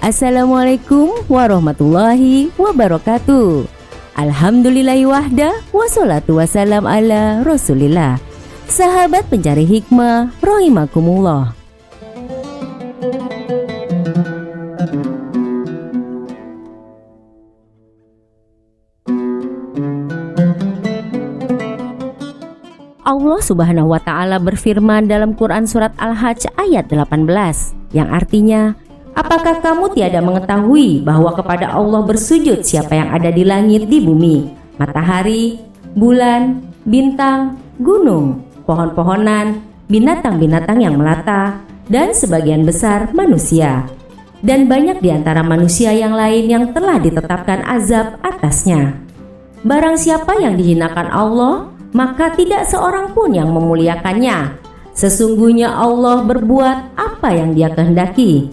Assalamualaikum warahmatullahi wabarakatuh. Alhamdulillahi wahda, wassalatu wassalam ala rasulillah. Sahabat pencari hikmah rahimakumullah. Allah Subhanahu wa Ta'ala berfirman dalam Quran Surat Al-Hajj ayat 18, yang artinya, apakah kamu tiada mengetahui bahwa kepada Allah bersujud siapa yang ada di langit, di bumi, matahari, bulan, bintang, gunung, pohon-pohonan, binatang-binatang yang melata, dan sebagian besar manusia, dan banyak di antara manusia yang lain yang telah ditetapkan azab atasnya. Barang siapa yang dihinakan Allah, maka tidak seorang pun yang memuliakannya. Sesungguhnya Allah berbuat apa yang Dia kehendaki.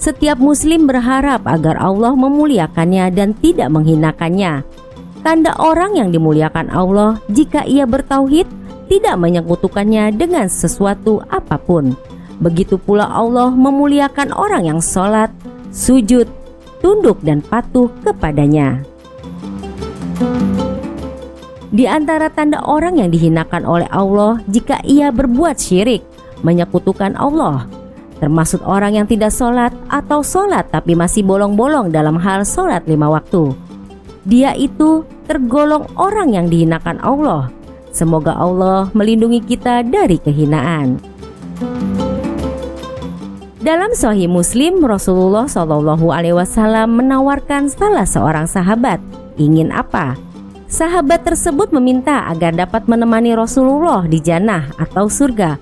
Setiap muslim berharap agar Allah memuliakannya dan tidak menghinakannya. Tanda orang yang dimuliakan Allah jika ia bertauhid, tidak menyekutukannya dengan sesuatu apapun. Begitu pula Allah memuliakan orang yang sholat, sujud, tunduk dan patuh kepadanya. Di antara tanda orang yang dihinakan oleh Allah jika ia berbuat syirik, menyekutukan Allah, termasuk orang yang tidak sholat atau sholat tapi masih bolong-bolong dalam hal sholat 5 waktu. Dia itu tergolong orang yang dihinakan Allah. Semoga Allah melindungi kita dari kehinaan. Dalam Sahih Muslim, Rasulullah SAW menawarkan salah seorang sahabat. Ingin apa? Sahabat tersebut meminta agar dapat menemani Rasulullah di jannah atau surga.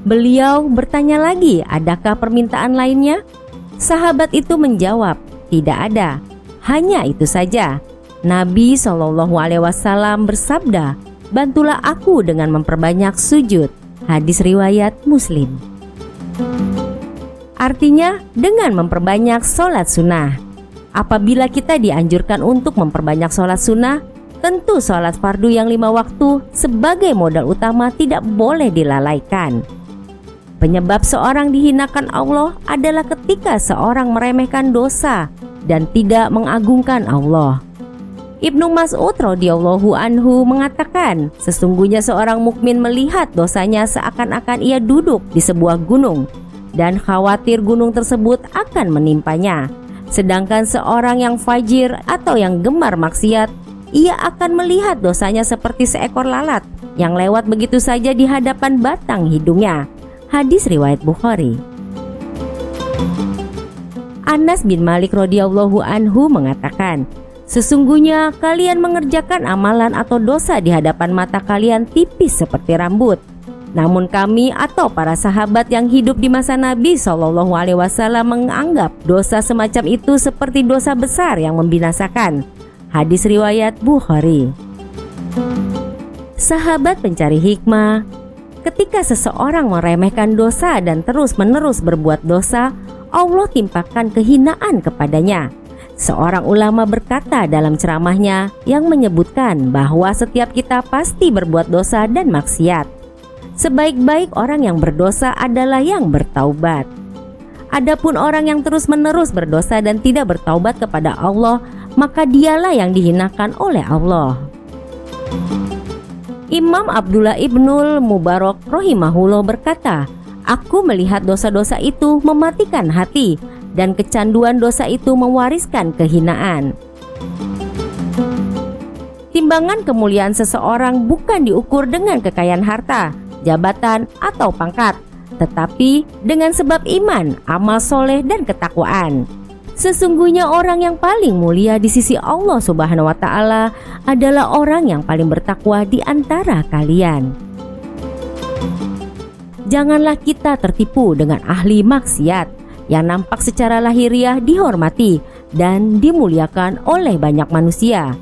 Beliau bertanya lagi, adakah permintaan lainnya? Sahabat itu menjawab, tidak ada, hanya itu saja. Nabi SAW bersabda, bantulah aku dengan memperbanyak sujud. Hadis riwayat Muslim. Artinya dengan memperbanyak sholat sunnah. Apabila kita dianjurkan untuk memperbanyak sholat sunnah, tentu sholat fardu yang 5 waktu sebagai modal utama tidak boleh dilalaikan. Penyebab seorang dihinakan Allah adalah ketika seorang meremehkan dosa dan tidak mengagungkan Allah. Ibnu Mas'ud radhiyallahu anhu mengatakan, sesungguhnya seorang mukmin melihat dosanya seakan-akan ia duduk di sebuah gunung dan khawatir gunung tersebut akan menimpanya. Sedangkan seorang yang fajir atau yang gemar maksiat, ia akan melihat dosanya seperti seekor lalat yang lewat begitu saja di hadapan batang hidungnya. Hadis riwayat Bukhari. Anas bin Malik radhiyallahu anhu mengatakan, sesungguhnya kalian mengerjakan amalan atau dosa di hadapan mata kalian tipis seperti rambut. Namun kami atau para sahabat yang hidup di masa Nabi SAW menganggap dosa semacam itu seperti dosa besar yang membinasakan. Hadis riwayat Bukhari. Sahabat pencari hikmah, ketika seseorang meremehkan dosa dan terus-menerus berbuat dosa, Allah timpakan kehinaan kepadanya. Seorang ulama berkata dalam ceramahnya yang menyebutkan bahwa setiap kita pasti berbuat dosa dan maksiat. Sebaik-baik orang yang berdosa adalah yang bertaubat. Adapun orang yang terus-menerus berdosa dan tidak bertaubat kepada Allah, maka dialah yang dihinakan oleh Allah. Imam Abdullah ibnul Mubarak rahimahullah berkata, aku melihat dosa-dosa itu mematikan hati dan kecanduan dosa itu mewariskan kehinaan. Timbangan kemuliaan seseorang bukan diukur dengan kekayaan harta, jabatan atau pangkat, tetapi dengan sebab iman, amal soleh dan ketakwaan. Sesungguhnya orang yang paling mulia di sisi Allah Subhanahu wa Ta'ala adalah orang yang paling bertakwa di antara kalian. Janganlah kita tertipu dengan ahli maksiat yang nampak secara lahiriah dihormati dan dimuliakan oleh banyak manusia.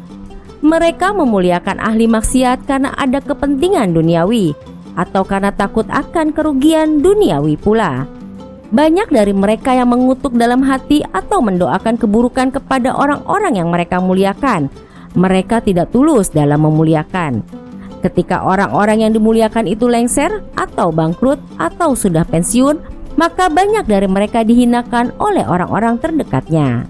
Mereka memuliakan ahli maksiat karena ada kepentingan duniawi atau karena takut akan kerugian duniawi pula. Banyak dari mereka yang mengutuk dalam hati atau mendoakan keburukan kepada orang-orang yang mereka muliakan. Mereka tidak tulus dalam memuliakan. Ketika orang-orang yang dimuliakan itu lengser atau bangkrut atau sudah pensiun, maka banyak dari mereka dihinakan oleh orang-orang terdekatnya.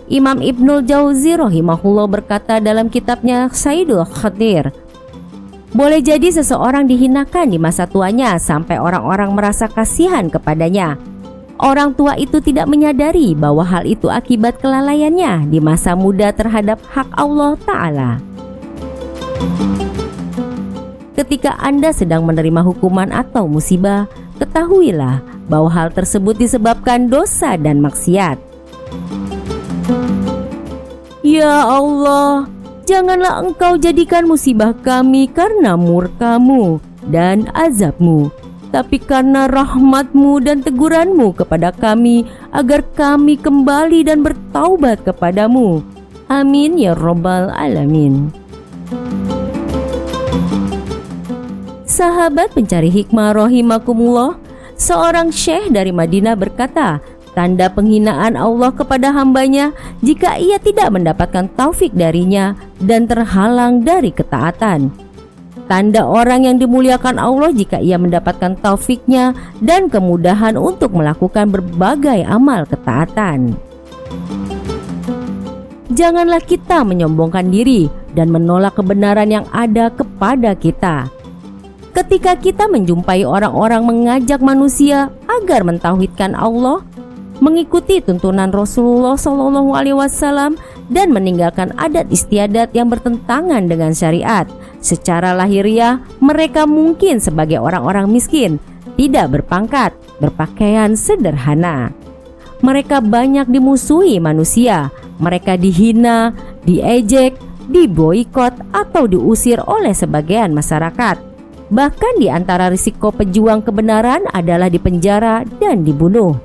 Imam Ibnul Jauzi rahimahullah berkata dalam kitabnya Saidul Khatir, boleh jadi seseorang dihinakan di masa tuanya sampai orang-orang merasa kasihan kepadanya. Orang tua itu tidak menyadari bahwa hal itu akibat kelalaiannya di masa muda terhadap hak Allah Ta'ala. Ketika Anda sedang menerima hukuman atau musibah, ketahuilah bahwa hal tersebut disebabkan dosa dan maksiat. Ya Allah, janganlah Engkau jadikan musibah kami karena murka-Mu dan azab-Mu, tapi karena rahmat-Mu dan teguran-Mu kepada kami, agar kami kembali dan bertaubat kepadamu. Amin ya Rabbal Alamin. Sahabat pencari hikmah rahimakumullah, seorang syekh dari Madinah berkata, tanda penghinaan Allah kepada hambanya jika ia tidak mendapatkan taufik darinya dan terhalang dari ketaatan. Tanda orang yang dimuliakan Allah jika ia mendapatkan taufiknya dan kemudahan untuk melakukan berbagai amal ketaatan. Janganlah kita menyombongkan diri dan menolak kebenaran yang ada kepada kita. Ketika kita menjumpai orang-orang mengajak manusia agar mentauhidkan Allah, mengikuti tuntunan Rasulullah SAW dan meninggalkan adat istiadat yang bertentangan dengan syariat, secara lahiriah mereka mungkin sebagai orang-orang miskin, tidak berpangkat, berpakaian sederhana. Mereka banyak dimusuhi manusia, mereka dihina, diejek, diboikot atau diusir oleh sebagian masyarakat. Bahkan di antara risiko pejuang kebenaran adalah dipenjara dan dibunuh.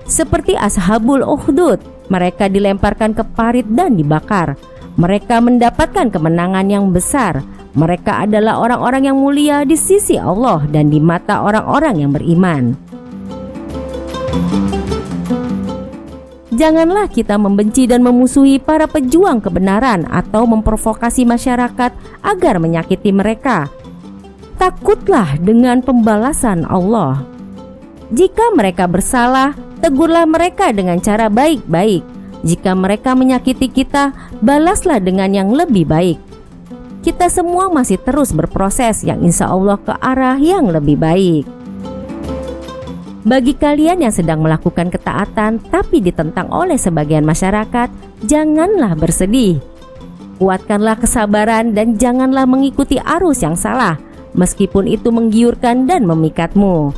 Seperti Ashabul Ukhdud, mereka dilemparkan ke parit dan dibakar. Mereka mendapatkan kemenangan yang besar. Mereka adalah orang-orang yang mulia di sisi Allah dan di mata orang-orang yang beriman. Janganlah kita membenci dan memusuhi para pejuang kebenaran atau memprovokasi masyarakat agar menyakiti mereka. Takutlah dengan pembalasan Allah. Jika mereka bersalah, tegurlah mereka dengan cara baik-baik. Jika mereka menyakiti kita, balaslah dengan yang lebih baik. Kita semua masih terus berproses yang insya Allah ke arah yang lebih baik. Bagi kalian yang sedang melakukan ketaatan tapi ditentang oleh sebagian masyarakat, janganlah bersedih. Kuatkanlah kesabaran dan janganlah mengikuti arus yang salah, meskipun itu menggiurkan dan memikatmu.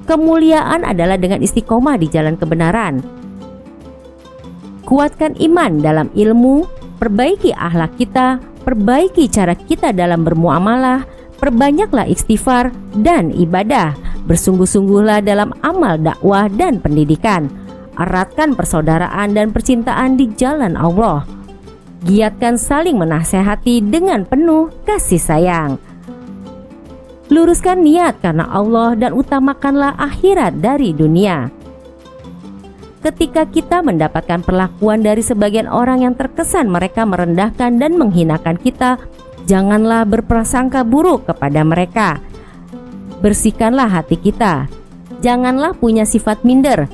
Kemuliaan adalah dengan istiqomah di jalan kebenaran. Kuatkan iman dalam ilmu, perbaiki akhlak kita, perbaiki cara kita dalam bermuamalah, perbanyaklah istighfar dan ibadah, bersungguh-sungguhlah dalam amal dakwah dan pendidikan, eratkan persaudaraan dan percintaan di jalan Allah, giatkan saling menasehati dengan penuh kasih sayang. Luruskan niat karena Allah dan utamakanlah akhirat dari dunia. Ketika kita mendapatkan perlakuan dari sebagian orang yang terkesan mereka merendahkan dan menghinakan kita, janganlah berprasangka buruk kepada mereka. Bersihkanlah hati kita. Janganlah punya sifat minder.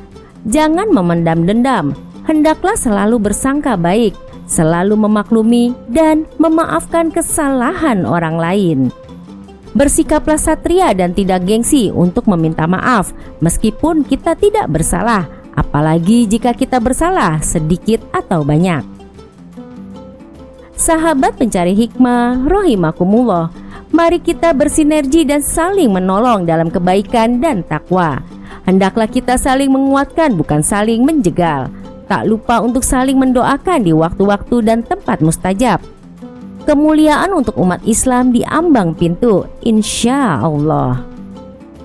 Jangan memendam dendam. Hendaklah selalu bersangka baik, selalu memaklumi dan memaafkan kesalahan orang lain. Bersikaplah satria dan tidak gengsi untuk meminta maaf meskipun kita tidak bersalah, apalagi jika kita bersalah sedikit atau banyak. Sahabat pencari hikmah rahimakumullah, mari kita bersinergi dan saling menolong dalam kebaikan dan takwa. Hendaklah kita saling menguatkan bukan saling menjegal. Tak lupa untuk saling mendoakan di waktu-waktu dan tempat mustajab. Kemuliaan untuk umat Islam di ambang pintu, insya Allah.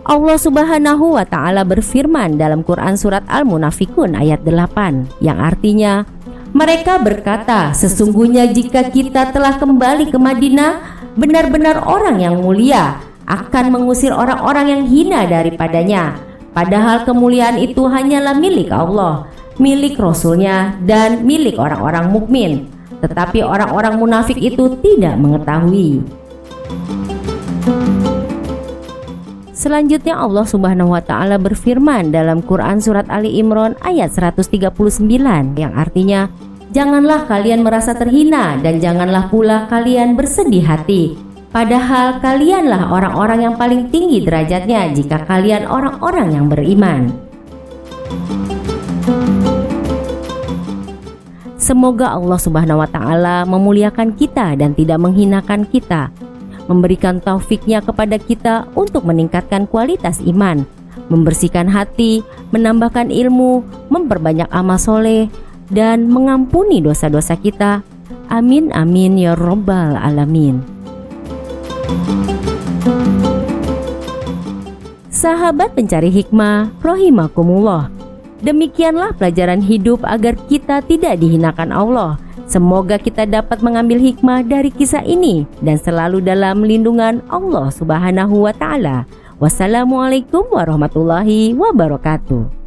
Allah Subhanahu wa Ta'ala berfirman dalam Quran Surat Al-Munafikun ayat 8, yang artinya, mereka berkata, sesungguhnya jika kita telah kembali ke Madinah, benar-benar orang yang mulia akan mengusir orang-orang yang hina daripadanya. Padahal kemuliaan itu hanyalah milik Allah, milik Rasulnya, dan milik orang-orang mukmin. Tetapi orang-orang munafik itu tidak mengetahui. Selanjutnya Allah Subhanahu wa taala berfirman dalam Quran surat Ali Imran ayat 139 yang artinya, "Janganlah kalian merasa terhina dan janganlah pula kalian bersedih hati. Padahal kalianlah orang-orang yang paling tinggi derajatnya jika kalian orang-orang yang beriman." Semoga Allah Subhanahu wa taala memuliakan kita dan tidak menghinakan kita, memberikan taufiknya kepada kita untuk meningkatkan kualitas iman, membersihkan hati, menambahkan ilmu, memperbanyak amal soleh, dan mengampuni dosa-dosa kita. Amin amin ya rabbal alamin. Sahabat pencari hikmah rahimakumullah, demikianlah pelajaran hidup agar kita tidak dihinakan Allah. Semoga kita dapat mengambil hikmah dari kisah ini dan selalu dalam lindungan Allah Subhanahu wa taala. Wassalamualaikum warahmatullahi wabarakatuh.